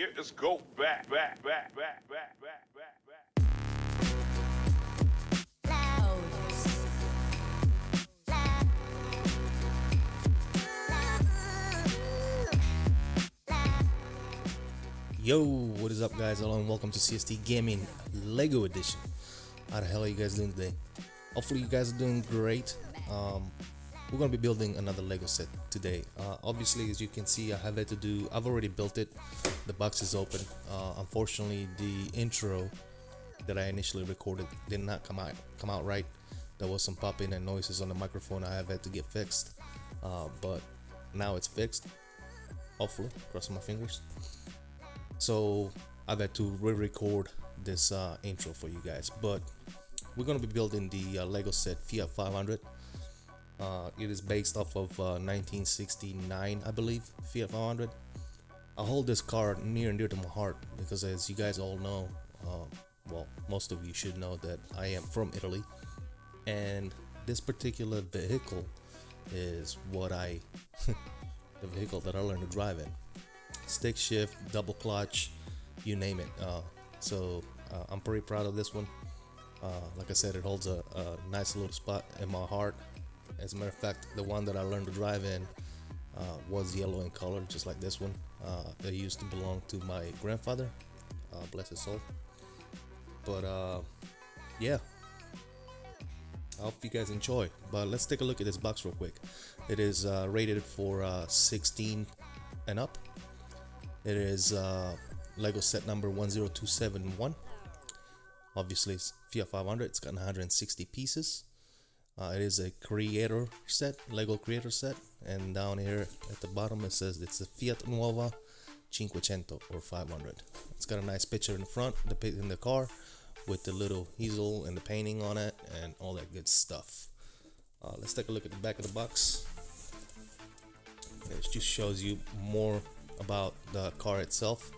Get this go back. Yo, what is up guys? Hello and welcome to CST Gaming Lego Edition. How the hell are you guys doing today? Hopefully you guys are doing great. We're gonna be building another Lego set today. Obviously, as you can see, I've already built it. The box is open. Unfortunately, the intro that I initially recorded did not come out right. There was some popping and noises on the microphone I have had to get fixed, but now it's fixed, hopefully, crossing my fingers. So I've had to re-record this intro for you guys, but we're going to be building the Lego set Fiat 500. It is based off of 1969, I believe, Fiat 500. I hold this car near and dear to my heart because, as you guys all know, well, most of you should know that I am from Italy, and this particular vehicle is the vehicle that I learned to drive in. Stick shift, double clutch, you name it. So I'm pretty proud of this one. Like I said, it holds a nice little spot in my heart. As a matter of fact, the one that I learned to drive in was yellow in color, just like this one. It used to belong to my grandfather, bless his soul. But yeah, I hope you guys enjoy. But let's take a look at this box real quick. It is rated for 16 and up. It is Lego set number 10271. Obviously, it's Fiat 500. It's got 160 pieces. It is a creator set, Lego creator set, and down here at the bottom it says it's a Fiat Nuova 500 or 500. It's got a nice picture in the front, in the car, with the little easel and the painting on it and all that good stuff. Let's take a look at the back of the box. It just shows you more about the car itself.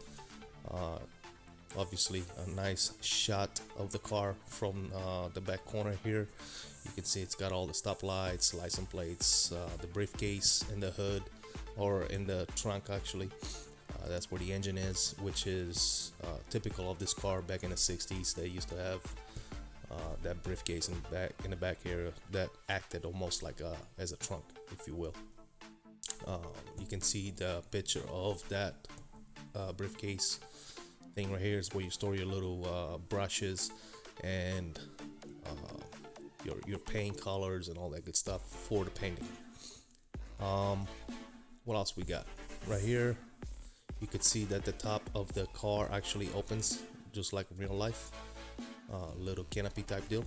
Obviously a nice shot of the car from the back corner here. You can see it's got all the stop lights, license plates, the briefcase in the hood, or in the trunk actually. That's where the engine is, which is typical of this car. Back in the 60s they used to have that briefcase in the back here that acted almost like as a trunk, if you will. You can see the picture of that briefcase thing right here is where you store your little brushes and your paint colors and all that good stuff for the painting. What else we got right here? You could see that the top of the car actually opens just like in real life, little canopy type deal.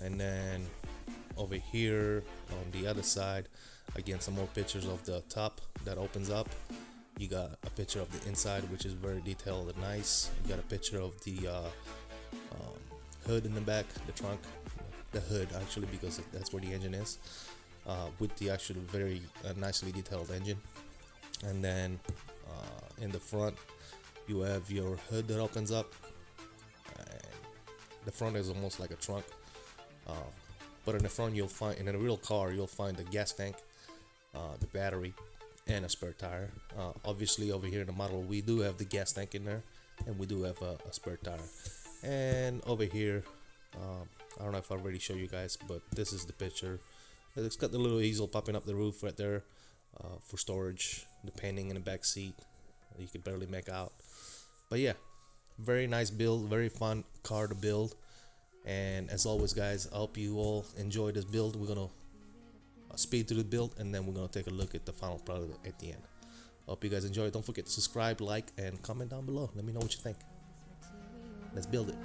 And then over here on the other side, again, some more pictures of the top that opens up. You got a picture of the inside, which is very detailed and nice. You got a picture of the hood in the back, the trunk, the hood actually, because that's where the engine is, with the actually very nicely detailed engine. And then in the front, you have your hood that opens up. The front is almost like a trunk, but in the front you'll find, in a real car, you'll find the gas tank, the battery, and a spare tire. Obviously over here in the model we do have the gas tank in there, and we do have a spare tire. And over here, I don't know if I already showed you guys, but this is the picture. It's got the little easel popping up the roof right there for storage, the painting in the back seat you can barely make out. But yeah, very nice build, very fun car to build. And as always guys, I hope you all enjoy this build. We're gonna speed through the build, and then we're gonna take a look at the final product at the end. Hope you guys enjoy. Don't forget to subscribe, like, and comment down below. Let me know what you think. Let's build it.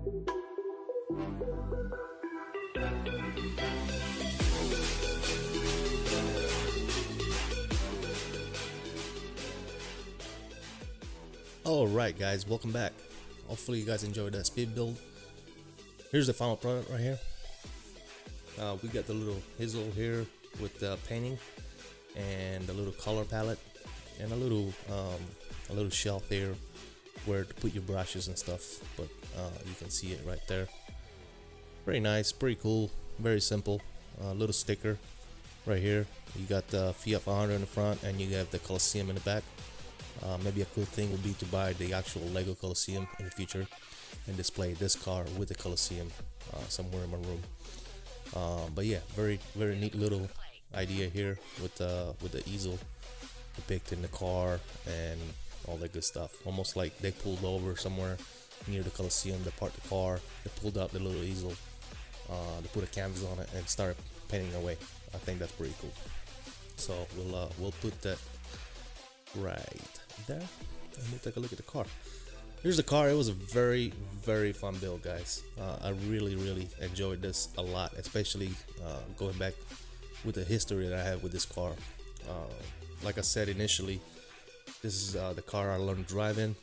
Alright guys, welcome back. Hopefully you guys enjoyed that speed build. Here's the final product right here. We got the little easel here with the painting and the little color palette and a little shelf here where to put your brushes and stuff, but you can see it right there. Very nice, pretty cool, very simple. Little sticker right here. You got the Fiat 500 in the front and you have the Colosseum in the back. Maybe a cool thing would be to buy the actual Lego Colosseum in the future and display this car with the Colosseum somewhere in my room. But yeah, very neat little idea here with the easel depicting the car and all that good stuff. Almost like they pulled over somewhere near the Colosseum, they parked the car, they pulled out the little easel, they put a canvas on it and started painting away. I think that's pretty cool. So we'll put that right there and we'll take a look at the car. Here's the car. It was a very fun build, guys. I really enjoyed this a lot, especially going back with the history that I have with this car. Like I said initially, this is the car I learned to drive in.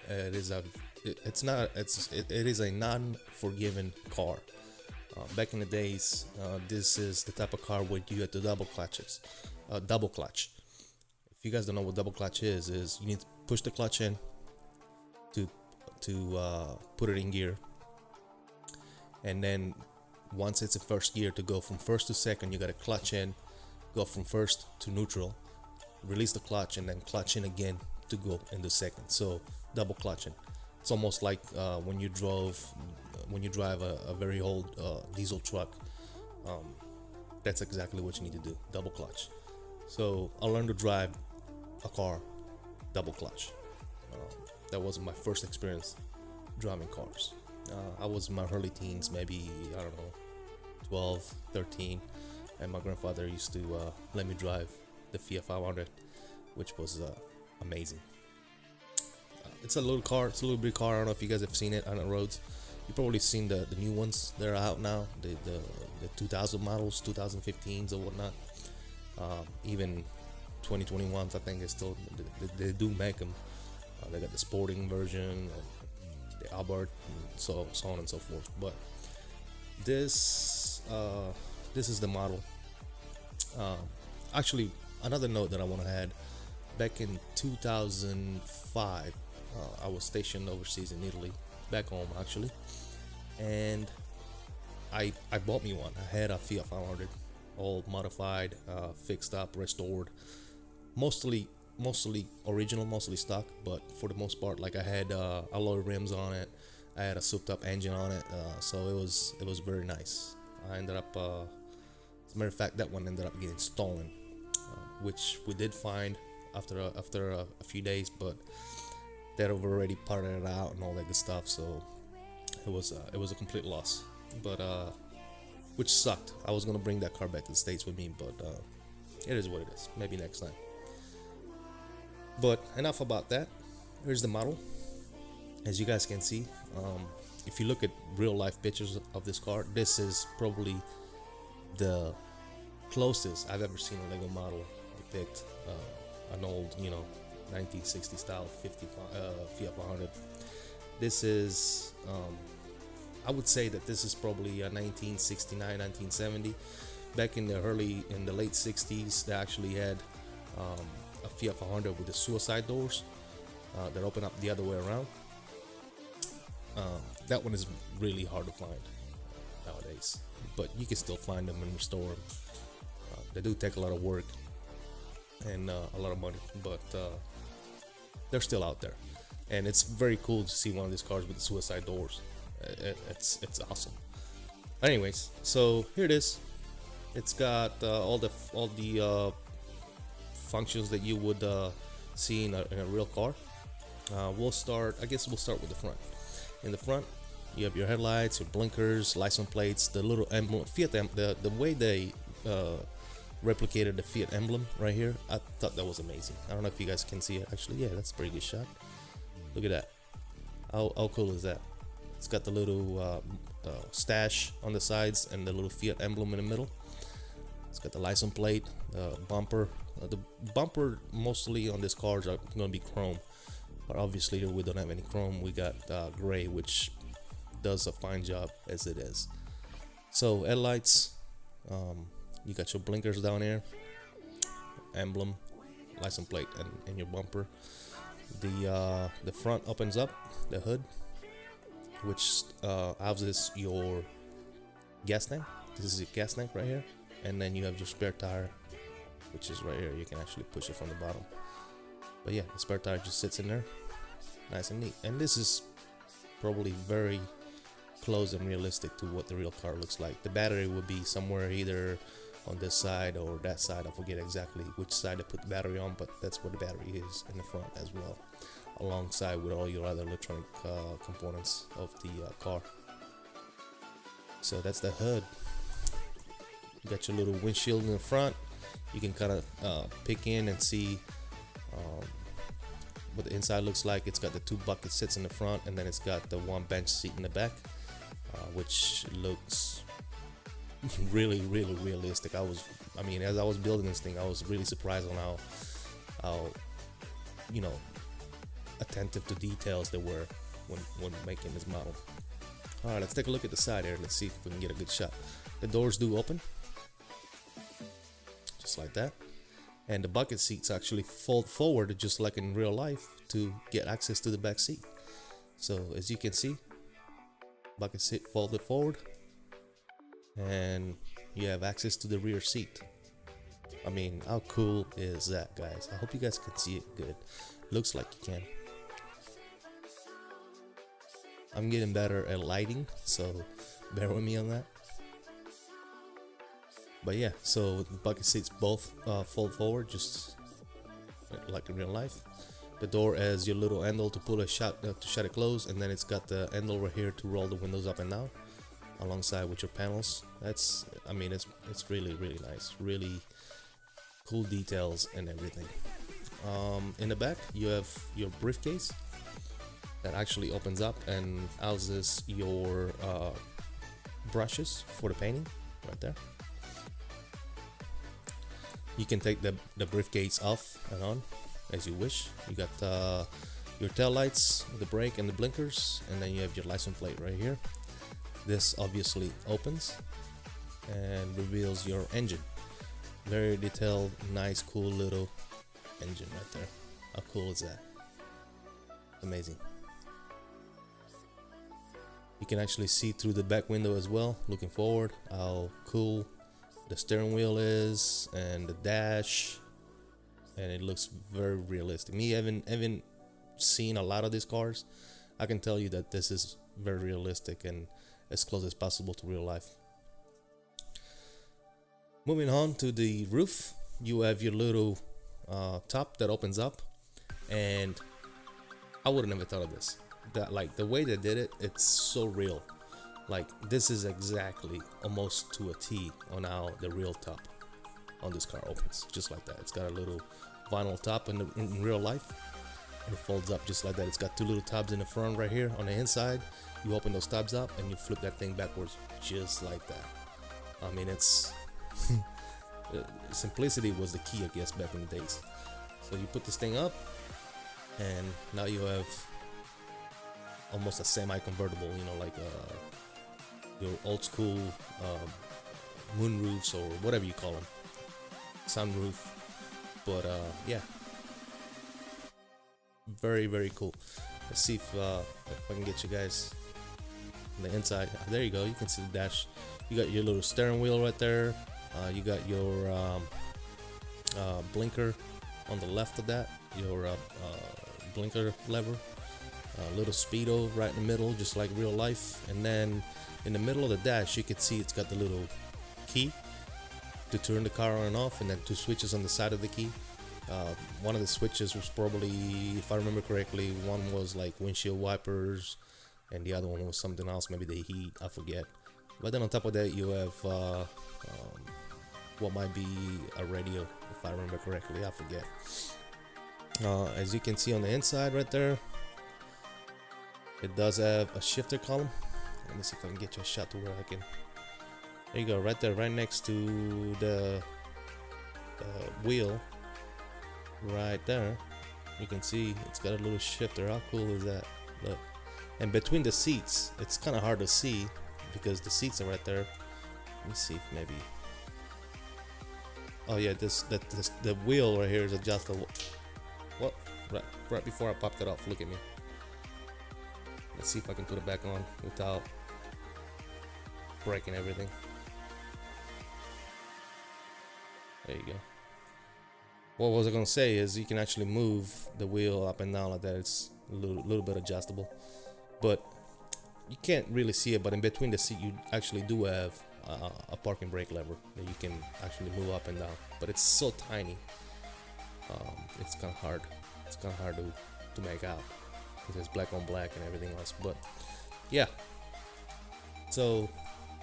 It is a non-forgiving car. Back in the days, this is the type of car where you had the double clutches. Double clutch. If you guys don't know what double clutch is you need to push the clutch in to put it in gear, and then once it's in first gear, to go from first to second, you got to clutch in, go from first to neutral, release the clutch, and then clutch in again to go into second. So double clutching. It's almost like when you drive a very old diesel truck. That's exactly what you need to do, double clutch. So I learned to drive a car double clutch. That was my first experience driving cars. I was in my early teens, maybe, I don't know, 12, 13, and my grandfather used to let me drive the Fiat 500, which was amazing. It's a little car, it's a little big car. I don't know if you guys have seen it on the roads. You've probably seen the new ones that are out now, the 2000 models, 2015s or whatnot. Even 2021s, I think they do make them. They got the sporting version, the Albert, and so on and so forth. But this is the model. Actually, another note that I want to add: back in 2005, I was stationed overseas in Italy, back home actually, and I bought me one. I had a Fiat 500, all modified, fixed up, restored, mostly original, mostly stock, but for the most part, like I had alloy rims on it, I had a souped up engine on it, so it was very nice. I ended up, as a matter of fact, that one ended up getting stolen, which we did find after a few days, but they'd have already parted it out and all that good stuff, so it was a complete loss. But which sucked. I was gonna bring that car back to the States with me, but it is what it is. Maybe next time. But enough about that. Here's the model. As you guys can see, if you look at real life pictures of this car, this is probably the closest I've ever seen a Lego model depict an old, 1960 style Fiat 500. This is, I would say that this is probably a 1969, 1970. Back in the late 60s, they actually had a Fiat 500 with the suicide doors that open up the other way around. That one is really hard to find nowadays, but you can still find them and restore them. They do take a lot of work and a lot of money, but they're still out there, and it's very cool to see one of these cars with the suicide doors. It's awesome. Anyways, so here it is. It's got all the functions that you would see in a real car. We'll start with the front. In the front, you have your headlights, your blinkers, license plates, the little emblem, Fiat the way they replicated the Fiat emblem right here. I thought that was amazing. I don't know if you guys can see it. Actually, yeah, that's a pretty good shot. Look at that. How cool is that? It's got the little stash on the sides and the little Fiat emblem in the middle. It's got the license plate, bumper. The bumper mostly on these cars are going to be chrome, but obviously we don't have any chrome. We got gray, which does a fine job as it is. So headlights, you got your blinkers down here, emblem, license plate, and your bumper. The front opens up, the hood, which houses your gas tank. This is your gas tank right here, and then you have your spare tire, which is right here. You can actually push it from the bottom. But yeah, the spare tire just sits in there, nice and neat. And this is probably very close and realistic to what the real car looks like. The battery will be somewhere either on this side or that side. I forget exactly which side I put the battery on, but that's where the battery is in the front as well, alongside with all your other electronic components of the car. So that's the hood. You got your little windshield in the front. You can kind of pick in and see what the inside looks like. It's got the 2 bucket seats in the front, and then it's got the 1 bench seat in the back, which looks really realistic. I mean, as I was building this thing, I was really surprised on how you know, attentive to details they were when making this model. All right, let's take a look at the side here. Let's see if we can get a good shot. The doors do open, just like that, and the bucket seats actually fold forward just like in real life to get access to the back seat. So as you can see, bucket seat folded forward, and you have access to the rear seat. I mean, how cool is that, guys? I hope you guys can see it good. Looks like you can. I'm getting better at lighting, so bear with me on that. But yeah, so the bucket seats both fold forward just like in real life. The door has your little handle to pull a shut to shut it closed, and then it's got the handle right here to roll the windows up and down, alongside with your panels. That's, I mean, it's really nice, really cool details and everything. In the back you have your briefcase that actually opens up and houses your brushes for the painting right there. You can take the briefcase off and on as you wish. You got your tail lights, the brake and the blinkers, and then you have your license plate right here. This obviously opens and reveals your engine. Very detailed, nice, cool little engine right there. How cool is that? Amazing. You can actually see through the back window as well, looking forward, how cool the steering wheel is and the dash, and it looks very realistic. Me having seen a lot of these cars, I can tell you that this is very realistic and as close as possible to real life. Moving on to the roof, you have your little top that opens up, and I would have never thought of this. That, like, the way they did it, it's so real. Like, this is exactly almost to a T on how the real top on this car opens, just like that. It's got a little vinyl top in real life, and it folds up just like that. It's got 2 little tabs in the front right here on the inside. You open those tabs up and you flip that thing backwards just like that. I mean, it's simplicity was the key, I guess, back in the days. So you put this thing up, and now you have almost a semi-convertible, you know, like your old school moon roofs or whatever you call them, sunroof. But yeah, very cool. Let's see if I can get you guys on the inside. There you go. You can see the dash. You got your little steering wheel right there. You got your blinker on the left of that, your blinker lever, little speedo right in the middle, just like real life. And then in the middle of the dash, you can see it's got the little key to turn the car on and off, and then 2 switches on the side of the key. One of the switches was probably, if I remember correctly, one was like windshield wipers, and the other one was something else, maybe the heat, I forget. But then on top of that, you have what might be a radio, if I remember correctly, I forget. As you can see on the inside right there, It does have a shifter column. Let me see if I can get you a shot to where I can. There you go, right there, right next to the wheel, right there. You can see it's got a little shifter. How cool is that? Look, and between the seats, it's kind of hard to see because the seats are right there. Let me see if maybe. Oh yeah, the wheel right here is adjustable. Well, right before I popped it off, look at me. Let's see if I can put it back on without breaking everything. There you go. What was I gonna say is you can actually move the wheel up and down like that. It's a little bit adjustable, but you can't really see it. But in between the seat, you actually do have a parking brake lever that you can actually move up and down. But it's so tiny, it's kind of hard. It's kind of hard to make out because it's black on black and everything else. But yeah, so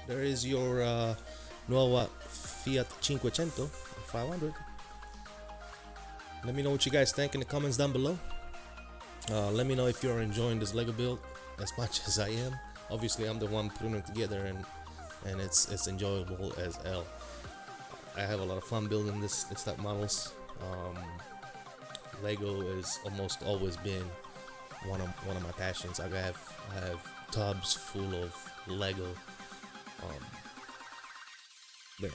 there is your Nuova Fiat 500. Let me know what you guys think in the comments down below. Let me know if you're enjoying this Lego build as much as I am. Obviously, I'm the one putting it together, and it's enjoyable as hell. I have a lot of fun building this type models. Lego has almost always been one of my passions. I have tubs full of Lego. But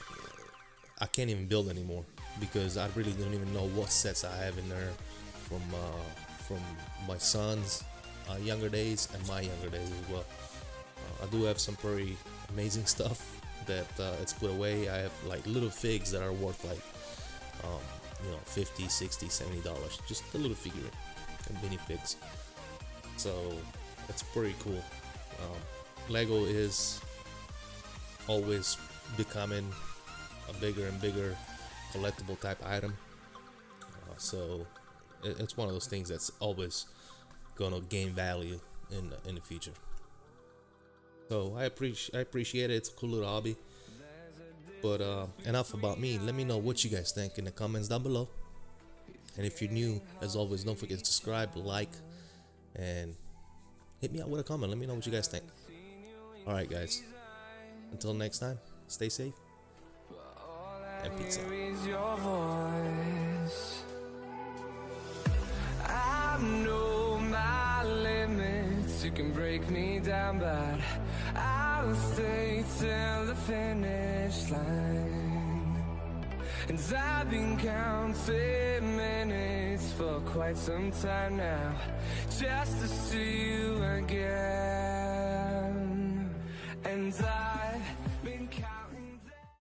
I can't even build anymore because I really don't even know what sets I have in there from my son's younger days and my younger days as well. I do have some pretty amazing stuff that it's put away. I have like little figs that are worth like $50, $60, $70, just a little figure and mini figs. So it's pretty cool. Lego is always becoming a bigger and bigger collectible type item, so it's one of those things that's always gonna gain value in the future. So I appreciate it. It's a cool little hobby. But enough about me. Let me know what you guys think in the comments down below. And if you're new, as always, don't forget to subscribe, like, and hit me out with a comment. Let me know what you guys think. Alright guys, until next time, stay safe and peace out. I know my limits, you can break me down, but I'll stay till the finish line. And I've been counting minutes for quite some time now, just to see you again. And